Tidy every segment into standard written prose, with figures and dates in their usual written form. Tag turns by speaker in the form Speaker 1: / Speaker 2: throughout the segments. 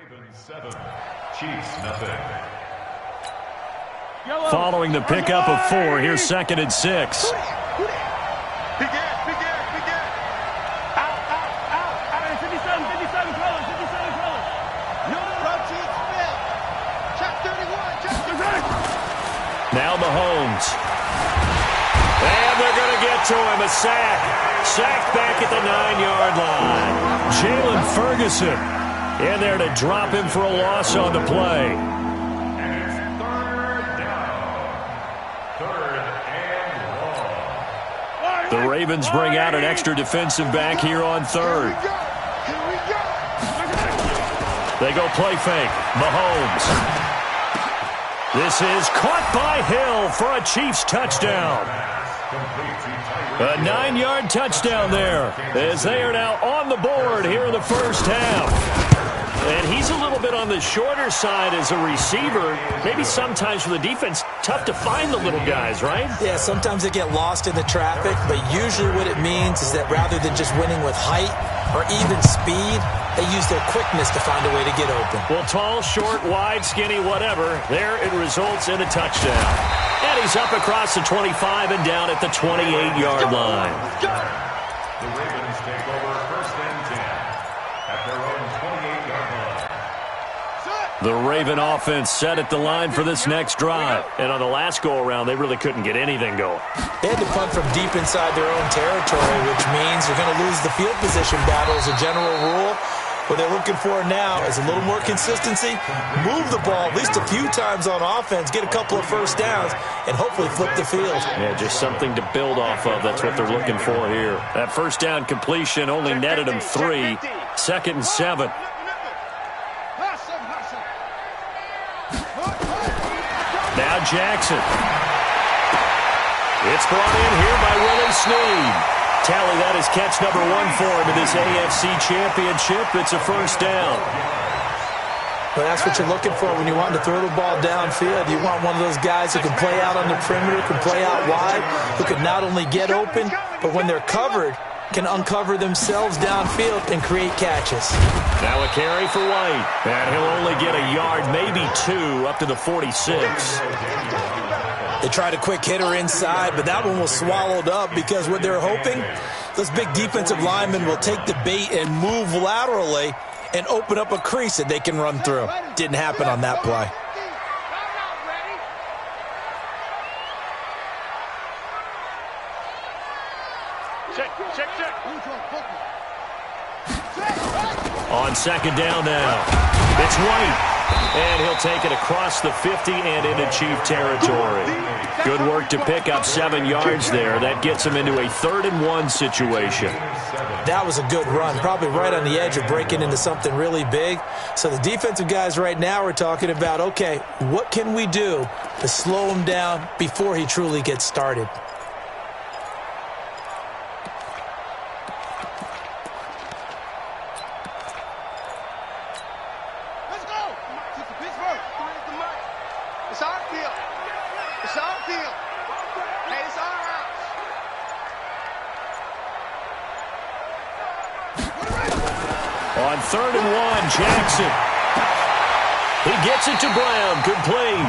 Speaker 1: Ravens 7, Chiefs nothing.
Speaker 2: Following the pickup of 4, here's 2nd and 6.
Speaker 3: Begin. Out. 57 colors. No, rotate spin. Check 31.
Speaker 2: Now Mahomes. And they're going to get to him. A sack. Sacked back at the 9-yard line. Jalen Ferguson in there to drop him for a loss on the play.
Speaker 1: And it's third and long.
Speaker 2: The Ravens bring out an extra defensive back here on 3rd. They go play fake. Mahomes. This is caught by Hill for a Chiefs touchdown. A 9-yard touchdown there as they are now on the board here in the first half. And he's a little bit on the shorter side as a receiver. Maybe sometimes for the defense, tough to find the little guys, right?
Speaker 4: Yeah, sometimes they get lost in the traffic, but usually what it means is that rather than just winning with height or even speed, they use their quickness to find a way to get open.
Speaker 2: Well, tall, short, wide, skinny, whatever, there it results in a touchdown. And he's up across the 25 and down at the 28-yard line.
Speaker 1: The Ravens take over 1st and 10 at their own 28-yard line.
Speaker 2: The Raven offense set at the line for this next drive. And on the last go-around, they really couldn't get anything going.
Speaker 4: They had to punt from deep inside their own territory, which means they're going to lose the field position battle as a general rule. What they're looking for now is a little more consistency, move the ball at least a few times on offense, get a couple of first downs, and hopefully flip the field.
Speaker 2: Yeah, just something to build off of. That's what they're looking for here. That first down completion only netted them 3. 2nd and 7. Now Jackson. It's brought in here by Willie Snead. Tally that is catch number 1 for him in this AFC Championship. It's a first down.
Speaker 4: But that's what you're looking for when you want to throw the ball downfield. You want one of those guys who can play out on the perimeter, can play out wide, who can not only get open, but when they're covered, can uncover themselves downfield and create catches.
Speaker 2: Now a carry for White. And he'll only get a yard, maybe 2, up to the 46.
Speaker 4: They tried a quick hitter inside, but that one was swallowed up because what they're hoping, those big defensive linemen will take the bait and move laterally and open up a crease that they can run through. Didn't happen on that play.
Speaker 2: On 2nd down now, it's White. And he'll take it across the 50 and into Chief territory. Good work to pick up 7 yards there. That gets him into a 3rd and 1 situation.
Speaker 4: That was a good run, probably right on the edge of breaking into something really big. So the defensive guys right now are talking about, okay, what can we do to slow him down before he truly gets started?
Speaker 2: On 3rd and 1, Jackson. He gets it to Brown, complete.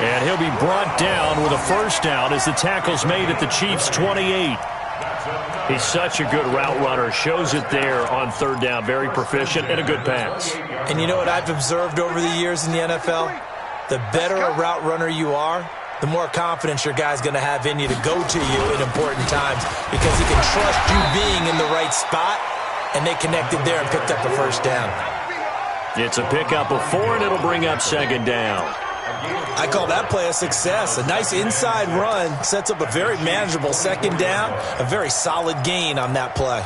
Speaker 2: And he'll be brought down with a first down as the tackle's made at the Chiefs' 28. He's such a good route runner. Shows it there on 3rd down. Very proficient and a good pass.
Speaker 4: And you know what I've observed over the years in the NFL? The better a route runner you are, the more confidence your guy's going to have in you to go to you in important times because he can trust you being in the right spot. And they connected there and picked up a first down.
Speaker 2: It's a pickup of 4, and it'll bring up 2nd down.
Speaker 4: I call that play a success. A nice inside run sets up a very manageable 2nd down, a very solid gain on that play.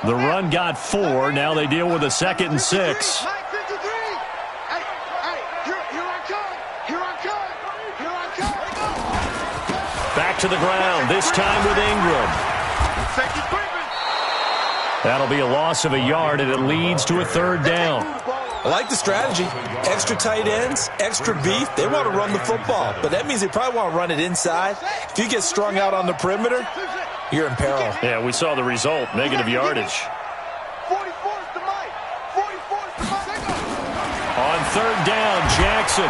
Speaker 2: The run got 4. Now they deal with a 2nd and 6. Back to the ground, this time with Ingram. That'll be a loss of a yard, and it leads to a 3rd down.
Speaker 4: I like the strategy. Extra tight ends, extra beef. They want to run the football, but that means they probably want to run it inside. If you get strung out on the perimeter, you're in peril.
Speaker 2: Yeah, we saw the result, negative yardage. On third down, Jackson.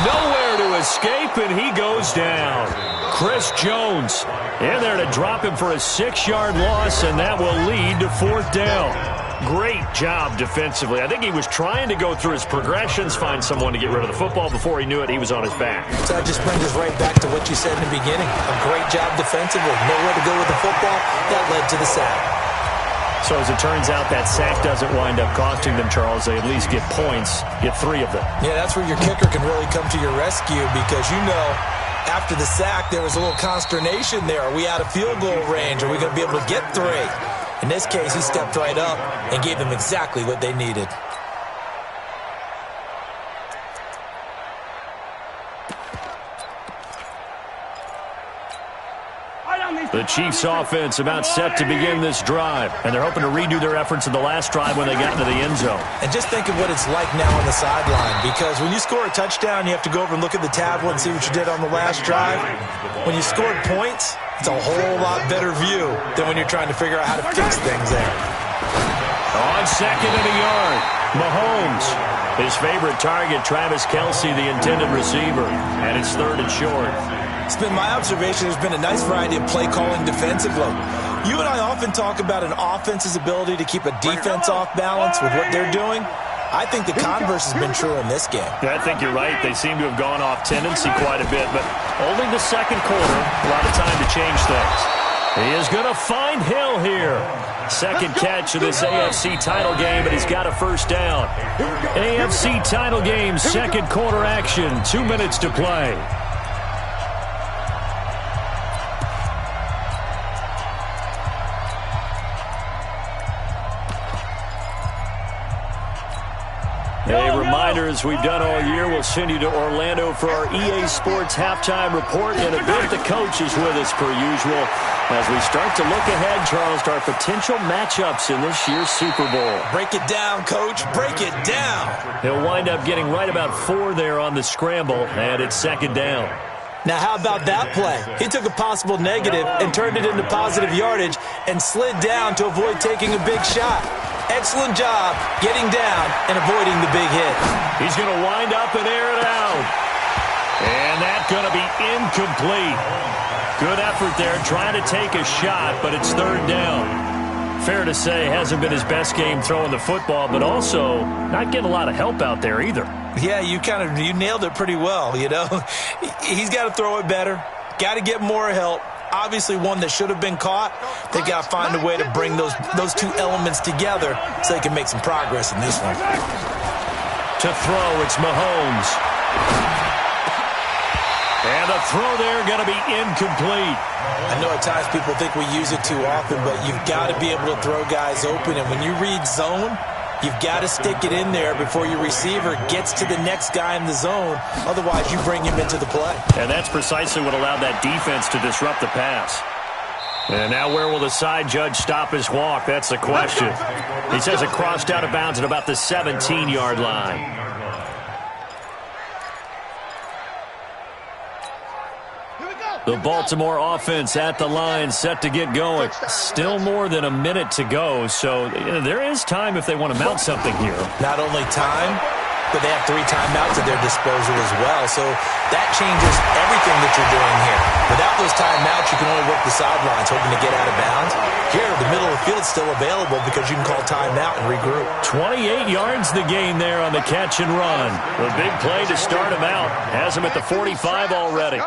Speaker 2: Nowhere to escape, and he goes down. Chris Jones in there to drop him for a 6-yard loss, and that will lead to fourth down. Great job defensively. I think he was trying to go through his progressions, find someone to get rid of the football. Before he knew it, he was on his back.
Speaker 4: So that just brings us right back to what you said in the beginning. A great job defensively. Nowhere to go with the football. That led to the sack.
Speaker 2: So as it turns out, that sack doesn't wind up costing them, Charles. They at least get points, get 3 of them.
Speaker 4: Yeah, that's where your kicker can really come to your rescue because, you know, after the sack, there was a little consternation there. Are we out of field goal range? Are we going to be able to get 3? In this case, he stepped right up and gave them exactly what they needed.
Speaker 2: The Chiefs offense about set to begin this drive, and they're hoping to redo their efforts in the last drive when they got into the end zone.
Speaker 4: And just think of what it's like now on the sideline, because when you score a touchdown, you have to go over and look at the tablet and see what you did on the last drive. When you scored points, it's a whole lot better view than when you're trying to figure out how to fix things there.
Speaker 2: On second and a yard, Mahomes. His favorite target, Travis Kelce, the intended receiver, and it's third and short.
Speaker 4: It's been my observation there's been a nice variety of play calling defensively. You and I often talk about an offense's ability to keep a defense off balance with what they're doing. I think the converse has been true in this game.
Speaker 2: Yeah, I think you're right. They seem to have gone off tendency quite a bit, but only the second quarter, a lot of time to change things. He is going to find Hill here. Second catch of this AFC title game, but he's got a first down. AFC title game, second quarter action, 2 minutes to play. A reminder, as we've done all year, we'll send you to Orlando for our EA Sports halftime report. In a bit, the coach is with us per usual as we start to look ahead, Charles, to our potential matchups in this year's Super Bowl.
Speaker 4: Break it down, Coach. Break it down.
Speaker 2: He'll wind up getting right about 4 there on the scramble, and it's second down.
Speaker 4: Now, how about that play? He took a possible negative and turned it into positive yardage and slid down to avoid taking a big shot. Excellent job getting down and avoiding the big hit.
Speaker 2: He's going to wind up and air it out. And that's going to be incomplete. Good effort there trying to take a shot, but it's third down. Fair to say, hasn't been his best game throwing the football, but also not getting a lot of help out there either.
Speaker 4: Yeah, you nailed it pretty well, you know. He's got to throw it better. Got to get more help. Obviously one that should have been caught. They got to find a way to bring those 2 elements together so they can make some progress in this one.
Speaker 2: To throw, it's Mahomes. And the throw there going to be incomplete.
Speaker 4: I know at times people think we use it too often, but you've got to be able to throw guys open. And when you read zone, you've got to stick it in there before your receiver gets to the next guy in the zone. Otherwise, you bring him into the play.
Speaker 2: And that's precisely what allowed that defense to disrupt the pass. And now where will the side judge stop his walk? That's the question. He says it crossed out of bounds at about the 17-yard line. The Baltimore offense at the line, set to get going. Still more than a minute to go, so there is time if they want to mount something here.
Speaker 4: Not only time, but they have 3 timeouts at their disposal as well, so that changes everything that you're doing here. Without those timeouts, you can only work the sidelines, hoping to get out of bounds. Here, the middle of the field's still available because you can call timeout and regroup.
Speaker 2: 28 yards the gain there on the catch and run. The big play to start him out. Has him at the 45 already.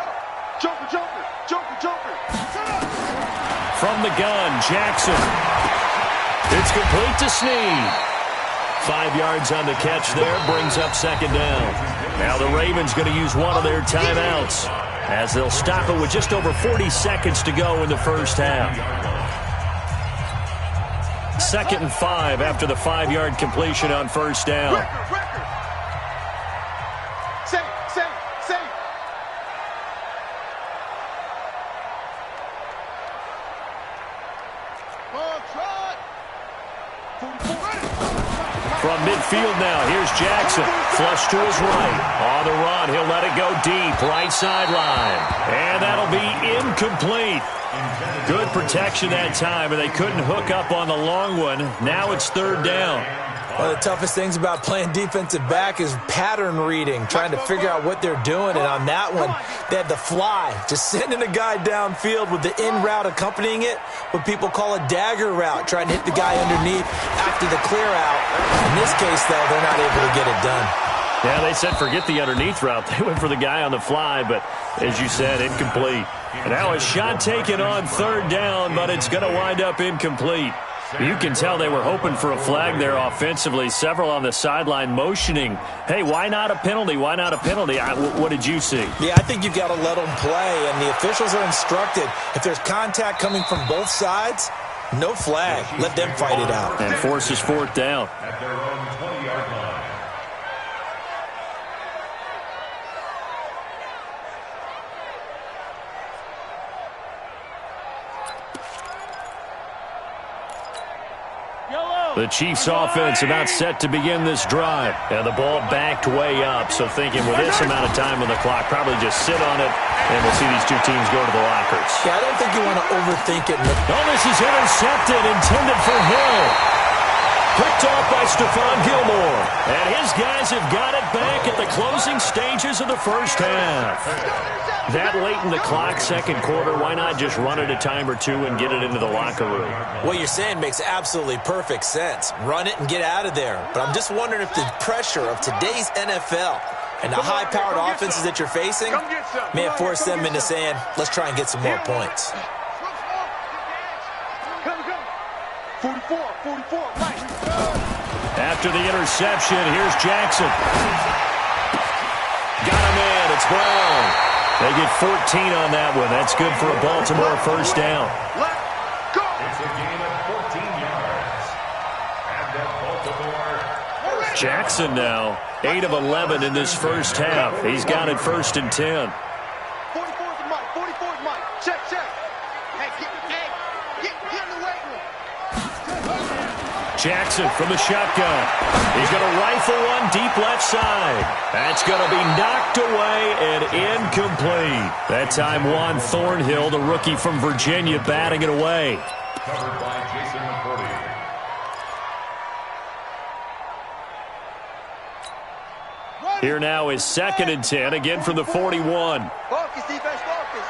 Speaker 3: Jumper, jumper, jumper, jumper.
Speaker 2: From the gun, Jackson. It's complete to Snead. 5 yards on the catch there, brings up second down. Now the Ravens going to use one of their timeouts as they'll stop it with just over 40 seconds to go in the first half. 2nd and 5 after the 5-yard completion on first down. From midfield now, here's Jackson. Flush to his right. On the run, he'll let it go deep. Right sideline. And that'll be incomplete. Good protection that time, and they couldn't hook up on the long one. Now it's third down.
Speaker 4: One of the toughest things about playing defensive back is pattern reading, trying to figure out what they're doing. And on that one, they had the fly, just sending a guy downfield with the in route accompanying it, what people call a dagger route, trying to hit the guy underneath after the clear out. In this case, though, they're not able to get it done.
Speaker 2: Yeah, they said forget the underneath route. They went for the guy on the fly, but as you said, incomplete. And now a shot taken on third down, but it's going to wind up incomplete. You can tell they were hoping for a flag there offensively. Several on the sideline motioning, hey, why not a penalty? Why not a penalty? What did you see?
Speaker 4: Yeah, I think you've got to let them play, and the officials are instructed. If there's contact coming from both sides, no flag. Let them fight it out.
Speaker 2: And forces fourth down.
Speaker 1: At their own 20-yard line.
Speaker 2: The Chiefs offense about set to begin this drive. And the ball backed way up. So thinking with this amount of time on the clock, probably just sit on it, and we'll see these two teams go to the lockers.
Speaker 4: Yeah, I don't think you want to overthink it.
Speaker 2: Oh, this is intercepted, intended for Hill. Picked off by Stephon Gilmore. And his guys have got it back at the closing stages of the first half. That late in the clock, second quarter, why not just run it a time or two and get it into the locker room?
Speaker 4: What you're saying makes absolutely perfect sense. Run it and get out of there. But I'm just wondering if the pressure of today's NFL and the high-powered offenses that you're facing may have forced them into saying, let's try and get some more points.
Speaker 3: 44, right.
Speaker 2: After the interception, here's Jackson. Got him in. It's Brown. They get 14 on that one. That's good for a Baltimore first down.
Speaker 3: Let's go.
Speaker 1: It's a gain of 14 yards. And at Baltimore.
Speaker 2: Jackson now, 8 of 11 in this first half. He's got it first and 10.
Speaker 3: 44's Mike. 44's Mike. Check. Hey, get in the weight room.
Speaker 2: Jackson from the shotgun. He's going to rifle one deep left side. That's going to be knocked away and incomplete. That time Juan Thornhill, the rookie from Virginia, batting it away.
Speaker 1: Covered by Jason McCourty.
Speaker 2: Here now is second and 10, again from the 41.
Speaker 3: Focus, defense, focus.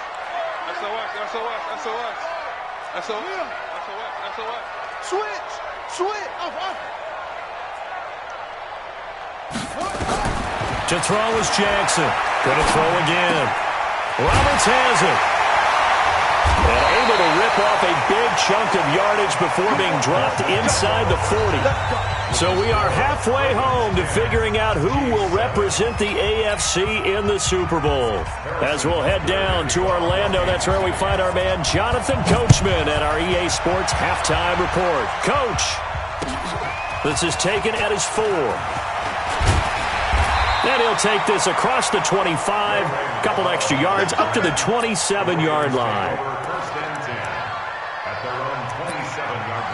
Speaker 3: SOS. Switch.
Speaker 2: To throw is Jackson. Going to throw again. Roberts has it. And able to rip off a big chunk of yardage before being dropped inside the 40. So we are halfway home to figuring out who will represent the AFC in the Super Bowl. As we'll head down to Orlando, that's where we find our man Jonathan Coachman at our EA Sports Halftime Report. Coach, this is taken at his 4. And he'll take this across the 25, couple extra yards, up to the 27-yard line.
Speaker 1: First and 10 at their own 27-yard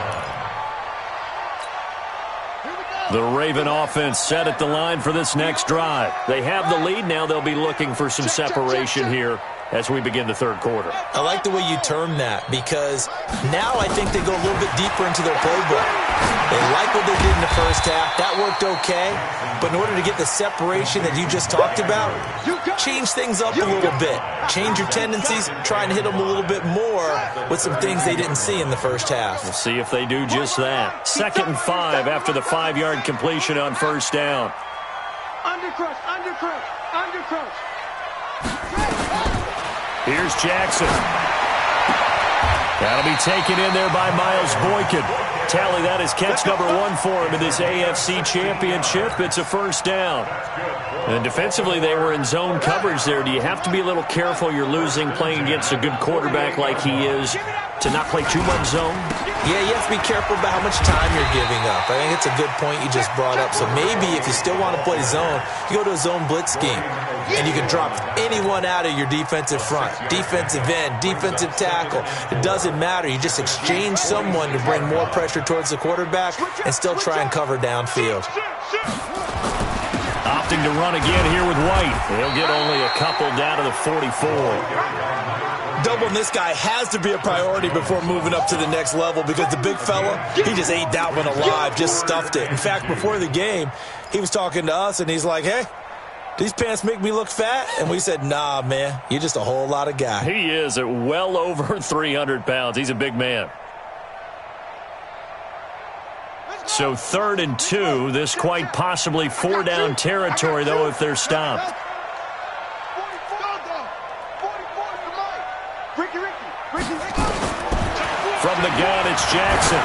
Speaker 1: line.
Speaker 2: The Raven offense set at the line for this next drive. They have the lead. Now they'll be looking for some separation here as we begin the third quarter.
Speaker 4: I like the way you term that, because now I think they go a little bit deeper into their playbook. They like what they did in the first half. That worked okay. But in order to get the separation that you just talked about, change things up a little bit. Change your tendencies, try and hit them a little bit more with some things they didn't see in the first half.
Speaker 2: We'll see if they do just that. 2nd and 5 after the 5-yard completion on first down.
Speaker 3: Undercrush.
Speaker 2: Here's Jackson. That'll be taken in there by Miles Boykin. Tally, that is catch number 1 for him in this AFC Championship. It's a first down. And defensively, they were in zone coverage there. Do you have to be a little careful? You're losing playing against a good quarterback like he is to not play too much zone?
Speaker 4: Yeah, you have to be careful about how much time you're giving up. I think it's a good point you just brought up. So maybe if you still want to play zone, you go to a zone blitz scheme, and you can drop anyone out of your defensive front, defensive end, defensive tackle. It doesn't matter. You just exchange someone to bring more pressure towards the quarterback and still try and cover downfield.
Speaker 2: Opting to run again here with White. He'll get only a couple down to the 44.
Speaker 4: Doubling this guy has to be a priority before moving up to the next level because the big fella, he just ate that one alive, just stuffed it. In fact, before the game, he was talking to us, and he's like, hey, these pants make me look fat? And we said, nah, man, you're just a whole lot of guy.
Speaker 2: He is at well over 300 pounds. He's a big man. So 3rd and 2. This quite possibly 4-down territory, though, if they're stopped. From the gun, it's Jackson.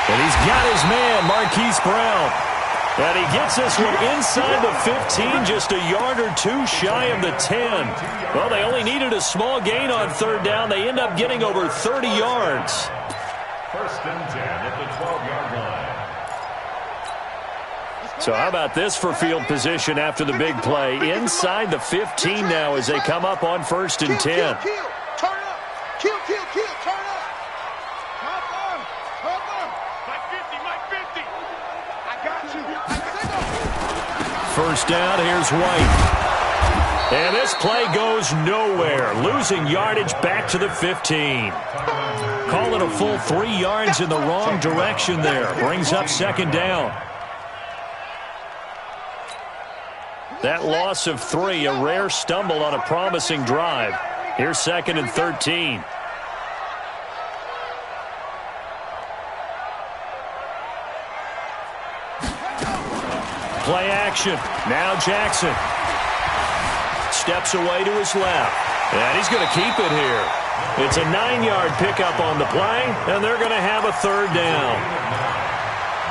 Speaker 2: And he's got his man, Marquise Brown. And he gets this one inside the 15, just a yard or two shy of the 10. Well, they only needed a small gain on 3rd down. They end up getting over 30 yards.
Speaker 1: 1st and 10 at the 12-yard line.
Speaker 2: So how about this for field position after the big play? Inside the 15 now as they come up on 1st and 10.
Speaker 3: Kill, turn up. Top arm. Mike 50. I got you.
Speaker 2: 1st down, here's White. And this play goes nowhere. Losing yardage back to the 15. Call it a full 3 yards in the wrong direction there. Brings up 2nd down. That loss of 3, a rare stumble on a promising drive. Here's 2nd and 13. Play action. Now Jackson. Steps away to his left. And he's going to keep it here. It's a 9-yard pickup on the play, and they're going to have a 3rd down.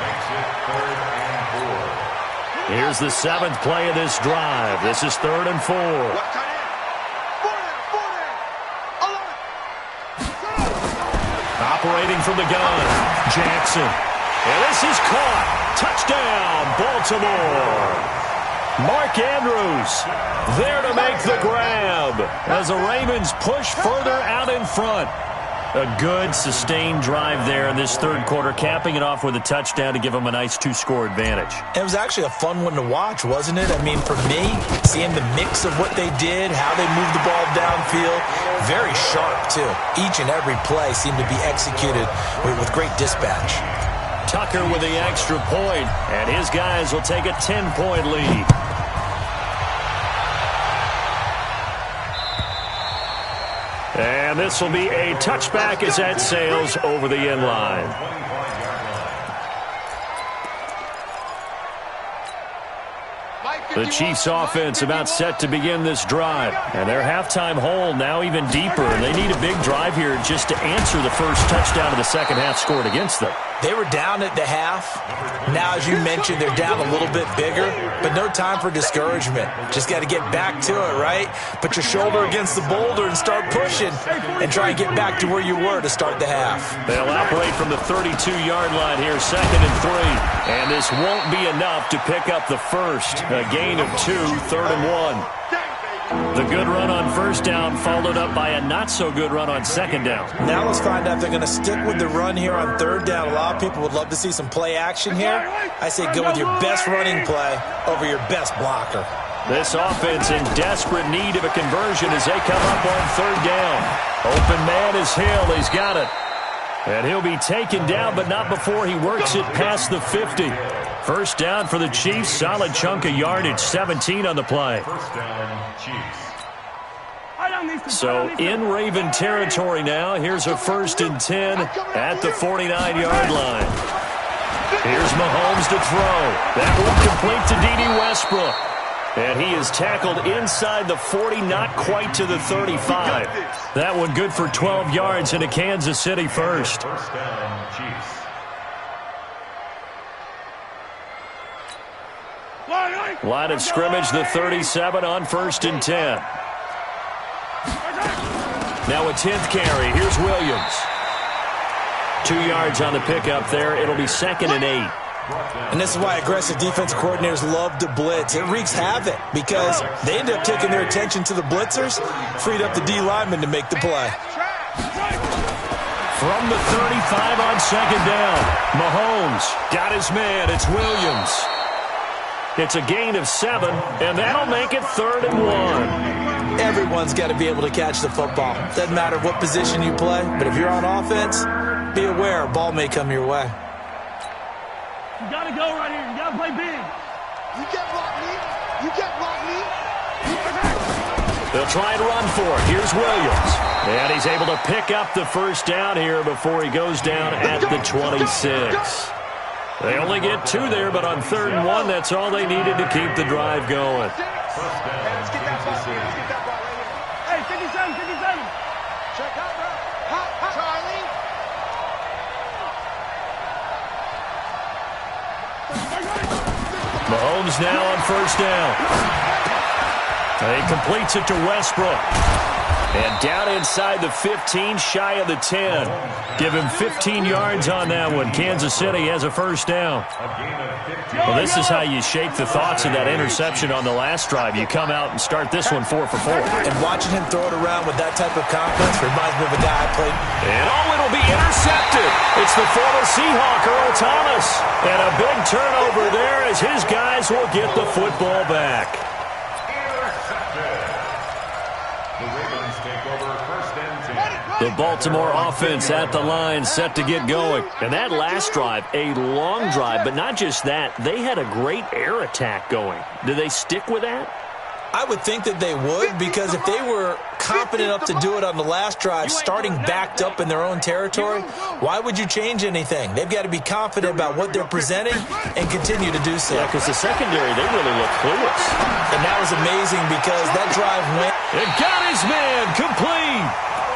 Speaker 1: Makes it 3rd and 4.
Speaker 2: Here's the 7th play of this drive. This is 3rd and 4. Operating from the gun, Jackson. And this is caught. Touchdown, Baltimore. Mark Andrews there to make the grab as the Ravens push further out in front. A good, sustained drive there in this 3rd quarter, capping it off with a touchdown to give them a nice 2-score advantage.
Speaker 4: It was actually a fun one to watch, wasn't it? I mean, for me, seeing the mix of what they did, how they moved the ball downfield, very sharp, too. Each and every play seemed to be executed with great dispatch.
Speaker 2: Tucker with the extra point, and his guys will take a 10-point lead. And this will be a touchback as that sails over the end line. The Chiefs offense about set to begin this drive. And their halftime hole now even deeper. And they need a big drive here just to answer the first touchdown of the second half scored against them.
Speaker 4: They were down at the half. Now, as you mentioned, they're down a little bit bigger, but no time for discouragement. Just got to get back to it, right? Put your shoulder against the boulder and start pushing and try and get back to where you were to start the half.
Speaker 2: They'll operate from the 32-yard line here, 2nd and 3. And this won't be enough to pick up the first. A gain of 2, 3rd and 1. The good run on 1st down followed up by a not-so-good run on 2nd down.
Speaker 4: Now let's find out if they're going to stick with the run here on 3rd down. A lot of people would love to see some play action here. I say go with your best running play over your best blocker.
Speaker 2: This offense in desperate need of a conversion as they come up on 3rd down. Open man is Hill. He's got it. And he'll be taken down, but not before he works it past the 50. 1st down for the Chiefs. Solid chunk of yardage. 17 on the play.
Speaker 1: 1st down, Chiefs.
Speaker 2: So in Raven territory now. Here's a 1st and 10 at the 49-yard line. Here's Mahomes to throw. That one complete to D.D. Westbrook. And he is tackled inside the 40, not quite to the 35. That one good for 12 yards into Kansas City first.
Speaker 1: 1st down, Chiefs.
Speaker 2: Line of scrimmage, the 37 on 1st and 10. Now a 10th carry. Here's Williams. 2 yards on the pickup there. It'll be 2nd and 8.
Speaker 4: And this is why aggressive defensive coordinators love to blitz. It wreaks havoc because they end up taking their attention to the blitzers, freed up the D lineman to make the play.
Speaker 2: From the 35 on 2nd down, Mahomes got his man. It's Williams. It's a gain of 7, and that'll make it 3rd and 1.
Speaker 4: Everyone's got to be able to catch the football. Doesn't matter what position you play, but if you're on offense, be aware a ball may come your way.
Speaker 5: You got to go right here. You got to play big.
Speaker 3: You get block me. You get block me.
Speaker 2: They'll try and run for it. Here's Williams. And he's able to pick up the first down here before he goes down at the 26. They only get 2 there, but on 3rd and 1, that's all they needed to keep the drive going.
Speaker 3: Let's get that ball. Let's get that ball right here.
Speaker 5: Hey, 57, 57.
Speaker 3: Check out, bro. Hot, Charlie.
Speaker 2: Mahomes now on 1st down. He completes it to Westbrook. And down inside the 15, shy of the 10. Give him 15 yards on that one. Kansas City has a 1st down. Well, this is how you shake the thoughts of that interception on the last drive. You come out and start this one 4 for 4.
Speaker 4: And watching him throw it around with that type of confidence reminds me of a guy I played.
Speaker 2: And it'll be intercepted. It's the former Seahawk, Earl Thomas. And a big turnover there as his guys will get the football back. The Baltimore offense at the line, set to get going. And that last drive, a long drive, but not just that. They had a great air attack going. Do they stick with that?
Speaker 4: I would think that they would, because if they were confident enough to do it on the last drive, starting backed up in their own territory, why would you change anything? They've got to be confident about what they're presenting and continue to do so.
Speaker 2: Yeah, because the secondary, they really look clueless.
Speaker 4: And that was amazing because that drive went.
Speaker 2: It got his man complete.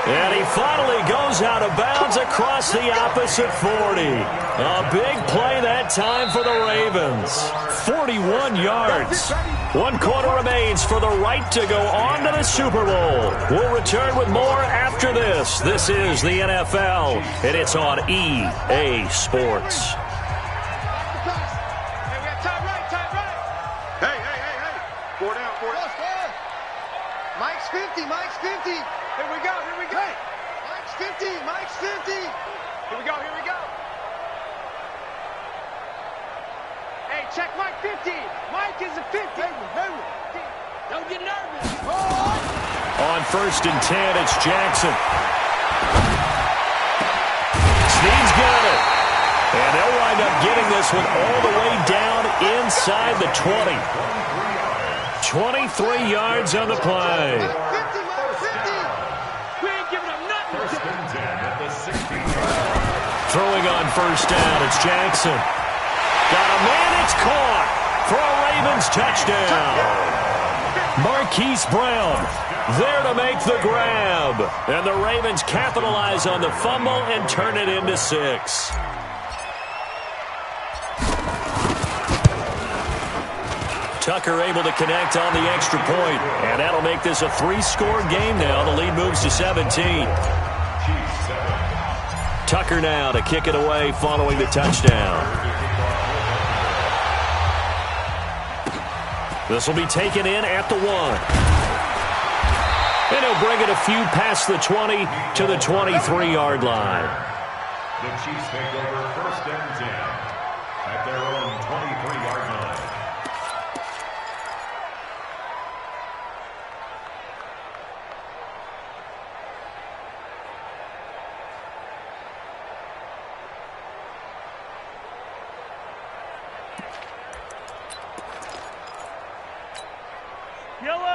Speaker 2: And he finally goes out of bounds across the opposite 40. A big play that time for the Ravens. 41 yards. 1 quarter remains for the right to go on to the Super Bowl. We'll return with more after this. This is the NFL, and it's on EA Sports.
Speaker 3: Hey. 4 down. Mike's 50. Here we go. Mike's 50. Here we go. Hey, check Mike 50. Mike is a 50. Don't get nervous.
Speaker 2: On 1st and 10, it's Jackson. Snead's got it. And they'll wind up getting this one all the way down inside the 20. 23 yards on the play.
Speaker 3: Mike 50.
Speaker 5: We ain't giving up nothing.
Speaker 1: 1st and 10 at the 16.
Speaker 2: Throwing on 1st down, it's Jackson. Got a man, it's caught for a Ravens touchdown. Marquise Brown there to make the grab. And the Ravens capitalize on the fumble and turn it into 6. Tucker able to connect on the extra point. And that'll make this a 3-score game now. The lead moves to 17. Tucker now to kick it away following the touchdown. This will be taken in at the 1. And he'll bring it a few past the 20 to the 23-yard line.
Speaker 1: The Chiefs take over 1st and 10 at their own 23-yard line.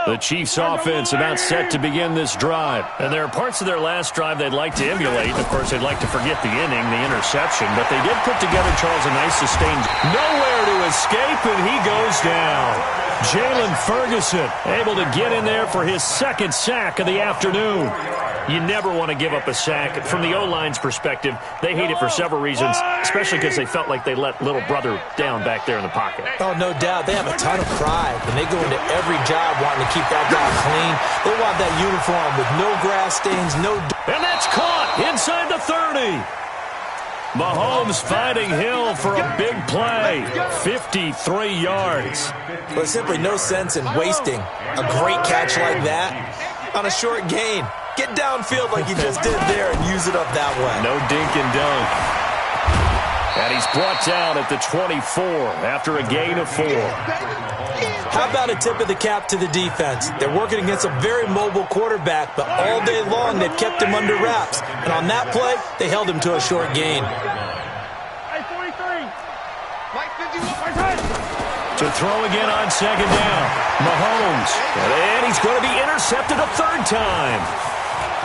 Speaker 2: The Chiefs' offense about set to begin this drive. And there are parts of their last drive they'd like to emulate. Of course, they'd like to forget the inning, the interception. But they did put together, Charles, a nice sustained. Nowhere to escape, and he goes down. Jalen Ferguson able to get in there for his second sack of the afternoon. You never want to give up a sack. From the O-line's perspective, they hate it for several reasons, especially because they felt like they let little brother down back there in the pocket.
Speaker 4: Oh, no doubt. They have a ton of pride, and they go into every job wanting to keep that guy clean. They want that uniform with no grass stains, no...
Speaker 2: And that's caught inside the 30. Mahomes finding Hill for a big play. 53 yards.
Speaker 4: There's simply no sense in wasting a great catch like that on a short gain. Get downfield like you just did there and use it up that way.
Speaker 2: No dink and dunk. And he's brought down at the 24 after a gain of 4.
Speaker 4: How about a tip of the cap to the defense? They're working against a very mobile quarterback, but all day long they've kept him under wraps. And on that play, they held him to a short gain.
Speaker 5: Hey, 43.
Speaker 2: To throw again on second down. Mahomes. And he's going to be intercepted a third time.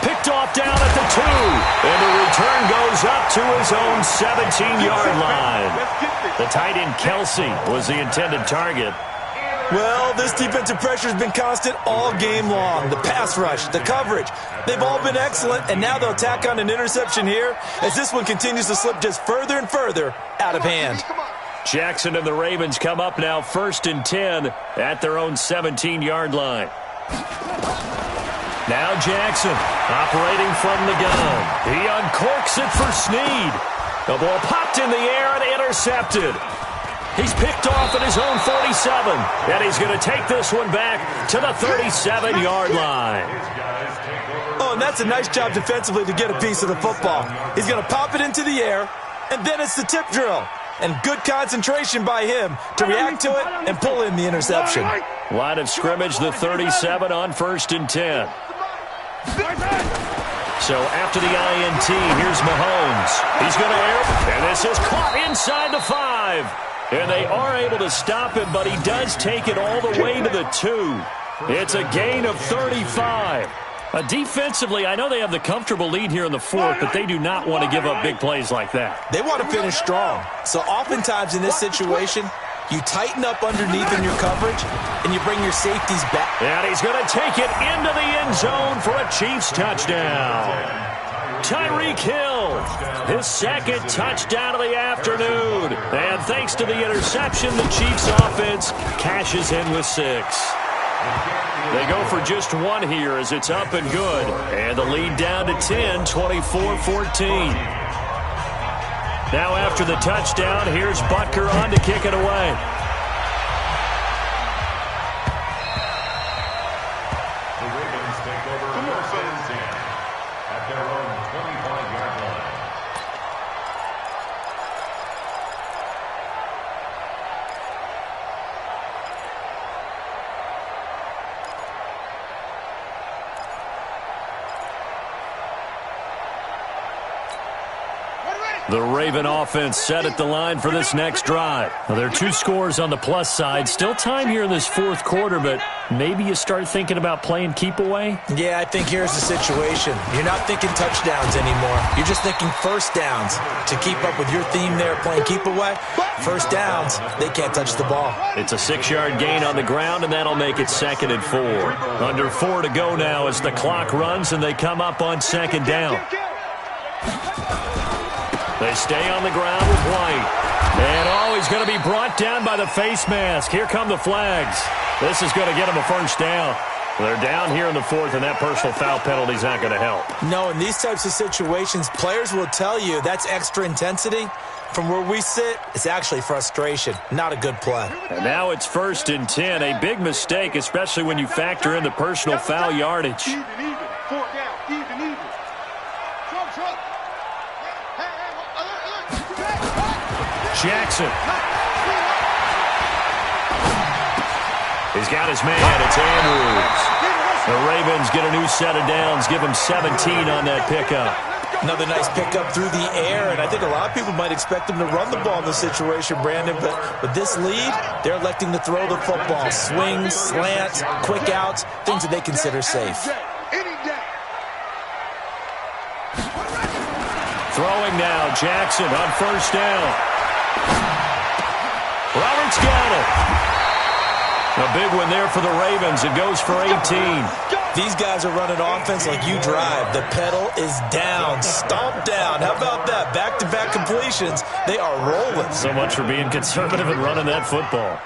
Speaker 2: Picked off down at the 2. And the return goes up to his own 17-yard line. The tight end Kelsey was the intended target.
Speaker 4: Well, this defensive pressure has been constant all game long. The pass rush, the coverage, they've all been excellent, and now they'll tack on an interception here as this one continues to slip just further and further out of hand.
Speaker 2: Jackson and the Ravens come up now 1st and 10 at their own 17-yard line. Now Jackson operating from the gun. He uncorks it for Snead. The ball popped in the air and intercepted. He's picked off at his own 47, and he's going to take this one back to the 37-yard line.
Speaker 4: Oh, and that's a nice job defensively to get a piece of the football. He's going to pop it into the air, and then it's the tip drill. And good concentration by him to react to it and pull in the interception.
Speaker 2: Line of scrimmage, the 37 on 1st and 10. So after the INT, here's Mahomes. He's going to air, and this is caught inside the 5. And they are able to stop him, but he does take it all the way to the 2. It's a gain of 35. Defensively, I know they have the comfortable lead here in the 4th, but they do not want to give up big plays like that.
Speaker 4: They want to finish strong. So oftentimes in this situation, you tighten up underneath in your coverage, and you bring your safeties back.
Speaker 2: And he's going to take it into the end zone for a Chiefs touchdown. Tyreek Hill, his second touchdown of the afternoon. And thanks to the interception, the Chiefs offense cashes in with 6. They go for just 1 here as it's up and good. And the lead down to 10, 24-14. Now after the touchdown, here's Butker on to kick it away.
Speaker 1: The Ravens take over 1st and 10 at their own 25-yard line.
Speaker 2: The Raven offense set at the line for this next drive. Well, there are 2 scores on the plus side. Still time here in this 4th quarter, but maybe you start thinking about playing keep away?
Speaker 4: Yeah, I think here's the situation. You're not thinking touchdowns anymore. You're just thinking first downs. To keep up with your theme there, playing keep away, first downs, they can't touch the ball.
Speaker 2: It's a 6-yard gain on the ground, and that'll make it 2nd and 4. Under 4 to go now as the clock runs, and they come up on 2nd down. They stay on the ground with White. And, he's going to be brought down by the face mask. Here come the flags. This is going to get him a first down. They're down here in the 4th, and that personal foul penalty is not going to help.
Speaker 4: No, in these types of situations, players will tell you that's extra intensity. From where we sit, it's actually frustration, not a good play.
Speaker 2: And now it's 1st and 10, a big mistake, especially when you factor in the personal foul yardage.
Speaker 3: Even. 4 down. Even. Truck.
Speaker 2: Jackson. He's got his man. It's Andrews. The Ravens get a new set of downs. Give him 17 on that pickup.
Speaker 4: Another nice pickup through the air, and I think a lot of people might expect them to run the ball in this situation, Brandon, but with this lead, they're electing to throw the football. Swings, slants, quick outs, things that they consider safe.
Speaker 2: Throwing now, Jackson on first down. Roberts got it. A big one there for the Ravens. It goes for 18.
Speaker 4: These guys are running offense like you drive. The pedal is down, stomped down. How about that? Back-to-back completions. They are rolling.
Speaker 2: So much for being conservative and running that football.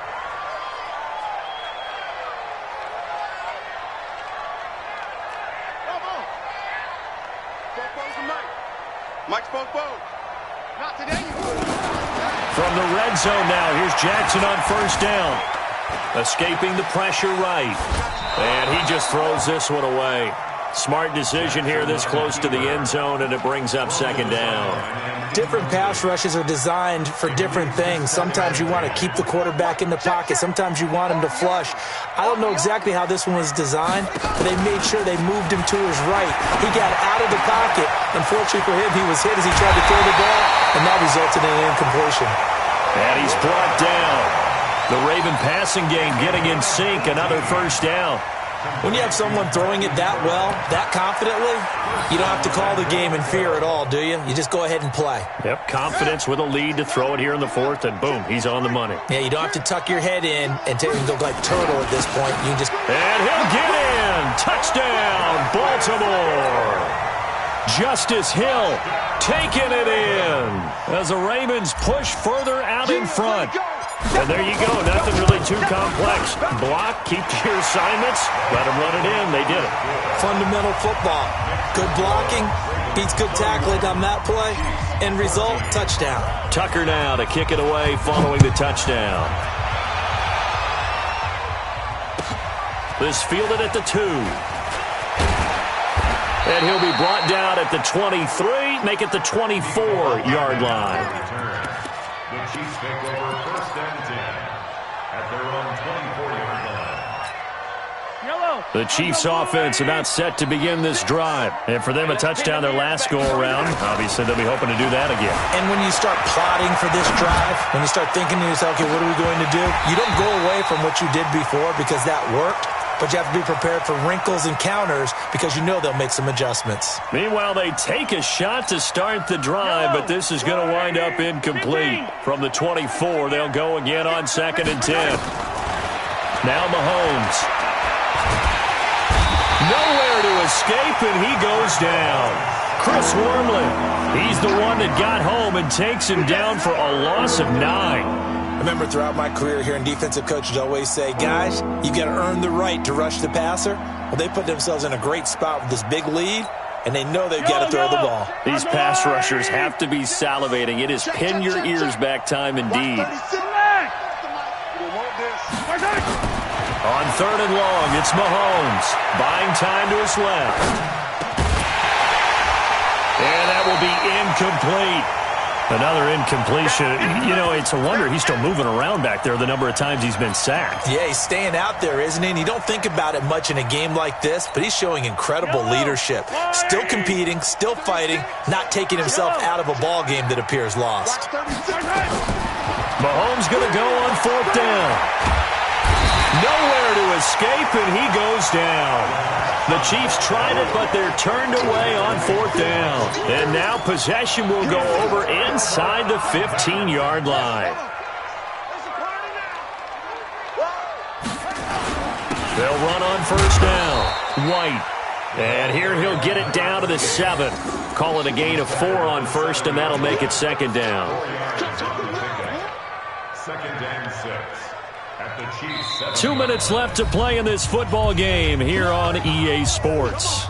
Speaker 2: From the red zone now, here's Jackson on first down. Escaping the pressure right. And he just throws this one away. Smart decision here this close to the end zone, and it brings up second down.
Speaker 4: Different pass rushes are designed for different things. Sometimes you want to keep the quarterback in the pocket. Sometimes you want him to flush. I don't know exactly how this one was designed, but they made sure they moved him to his right. He got out of the pocket. Unfortunately for him, he was hit as he tried to throw the ball, and that resulted in an incompletion.
Speaker 2: And he's brought down. The Raven passing game getting in sync. Another first down.
Speaker 4: When you have someone throwing it that well, that confidently, you don't have to call the game in fear at all, do you? You just go ahead and play.
Speaker 2: Yep, confidence with a lead to throw it here in the fourth, and boom, he's on the money.
Speaker 4: Yeah, you don't have to tuck your head in and look like turtle at this point. You just...
Speaker 2: And he'll get in! Touchdown, Baltimore! Justice Hill taking it in as the Ravens push further out in front. And there you go. Nothing really too complex. Block, keep to your assignments, let them run it in. They did it.
Speaker 4: Fundamental football. Good blocking beats good tackling on that play. End result, touchdown.
Speaker 2: Tucker now to kick it away following the touchdown. This fielded at the 2. And he'll be brought down at the 23, make it the 24-yard line.
Speaker 1: The Chiefs take over first and 10 at their own 24-yard line.
Speaker 2: The Chiefs offense about set to begin this drive. And for them, a touchdown their last go-around. Obviously, they'll be hoping to do that again.
Speaker 4: And when you start plotting for this drive, when you start thinking to yourself, okay, what are we going to do? You don't go away from what you did before because that worked. But you have to be prepared for wrinkles and counters because you know they'll make some adjustments.
Speaker 2: Meanwhile, they take a shot to start the drive, but this is going to wind up incomplete. From the 24, they'll go again on 2nd and 10. Now Mahomes. Nowhere to escape, and he goes down. Chris Wormley, he's the one that got home and takes him down for a loss of 9.
Speaker 4: I remember throughout my career hearing defensive coaches always say, guys, you got to earn the right to rush the passer. Well, they put themselves in a great spot with this big lead, and they know they've got to throw the ball.
Speaker 2: These pass rushers have to be salivating. It is pin your ears back time indeed. On 3rd and long, it's Mahomes buying time to his left. And that will be incomplete. Another incompletion. You know, it's a wonder he's still moving around back there the number of times he's been sacked.
Speaker 4: Yeah, he's staying out there, isn't he? And you don't think about it much in a game like this, but he's showing incredible leadership. Still competing, still fighting, not taking himself out of a ball game that appears lost.
Speaker 2: Mahomes going to go on 4th down. Nowhere to escape, and he goes down. The Chiefs tried it, but they're turned away on 4th down. And now possession will go over inside the 15-yard line. They'll run on 1st down. White. And here he'll get it down to the 7. Call it a gain of 4 on 1st, and that'll make it 2nd down.
Speaker 1: 2nd and 6.
Speaker 2: 2 minutes left to play in this football game here on EA Sports.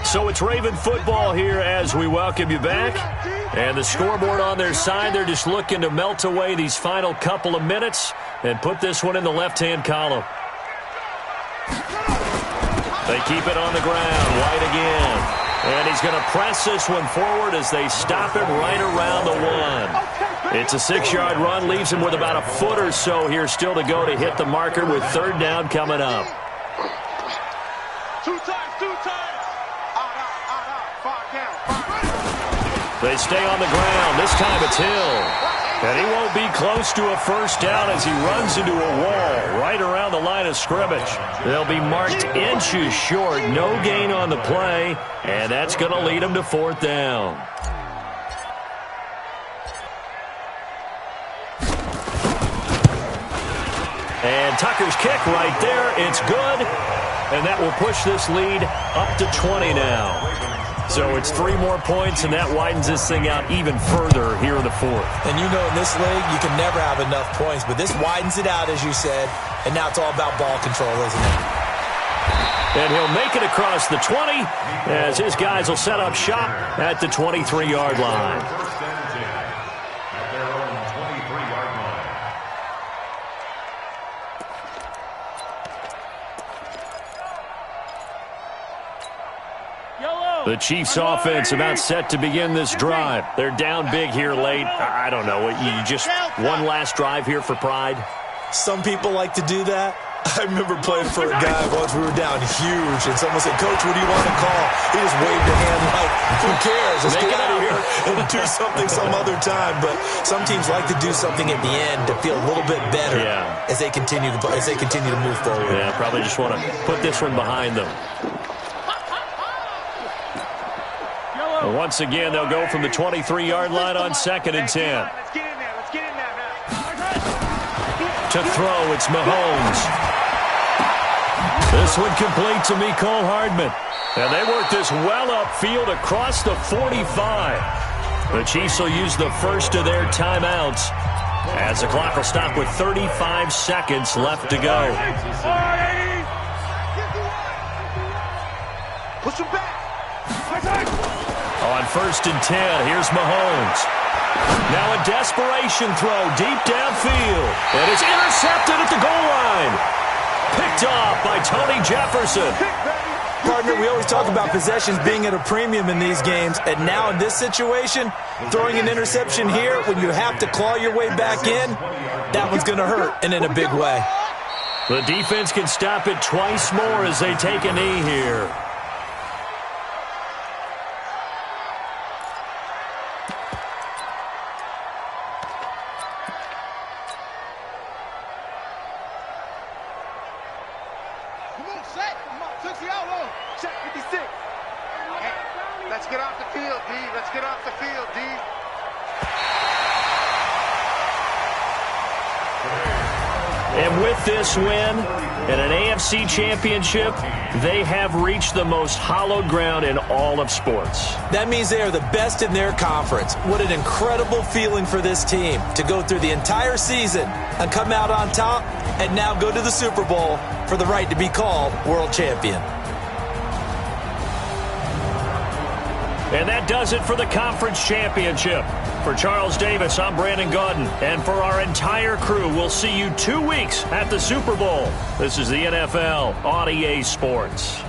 Speaker 2: So it's Raven football here as we welcome you back. And the scoreboard on their side, they're just looking to melt away these final couple of minutes and put this one in the left-hand column. They keep it on the ground. White again. And he's going to press this one forward as they stop him right around the 1. It's a 6-yard run, leaves him with about a foot or so here still to go to hit the marker with 3rd down coming up.
Speaker 3: Two times.
Speaker 2: They stay on the ground. This time it's Hill. And he won't be close to a first down as he runs into a wall right around the line of scrimmage. They'll be marked inches short, no gain on the play, and that's going to lead him to fourth down. And Tucker's kick right there. It's good, and that will push this lead up to 20 now. So it's 3 more points, and that widens this thing out even further here in the fourth.
Speaker 4: And you know in this league, you can never have enough points, but this widens it out, as you said, and now it's all about ball control, isn't it?
Speaker 2: And he'll make it across the 20 as his guys will set up shop at the 23-yard line.
Speaker 1: First and 10 at their own 23-yard line.
Speaker 2: The Chiefs' offense about set to begin this drive. They're down big here late. I don't know. You just one last drive here for pride?
Speaker 4: Some people like to do that. I remember playing for a guy once. We were down huge, and someone said, "Coach, what do you want to call?" He just waved a hand like, "Who cares? Let's get out of here and do something some other time." But some teams like to do something at the end to feel a little bit better as they continue to move forward.
Speaker 2: Yeah, probably just want to put this one behind them. Once again, they'll go from the 23-yard line on 2nd and 10.
Speaker 3: Let's get in there. Let's get in there now.
Speaker 2: To throw, it's Mahomes. This one complete to Mecole Hardman. And they work this well upfield across the 45. The Chiefs will use the first of their timeouts as the clock will stop with 35 seconds left to go.
Speaker 3: Push him back.
Speaker 2: On 1st and 10, here's Mahomes. Now a desperation throw deep downfield. And it's intercepted at the goal line. Picked off by Tony Jefferson.
Speaker 4: Partner, we always talk about possessions being at a premium in these games. And now in this situation, throwing an interception here when you have to claw your way back in, that one's going to hurt, and in a big way.
Speaker 2: The defense can stop it twice more as they take a knee here.
Speaker 3: Let's get off the field, D. Let's get off the field, D.
Speaker 2: And with this win and an AFC championship, they have reached the most hallowed ground in all of sports.
Speaker 4: That means they are the best in their conference. What an incredible feeling for this team to go through the entire season and come out on top and now go to the Super Bowl for the right to be called world champion.
Speaker 2: And that does it for the conference championship. For Charles Davis, I'm Brandon Gaudin. And for our entire crew, we'll see you 2 weeks at the Super Bowl. This is the NFL on EA Sports.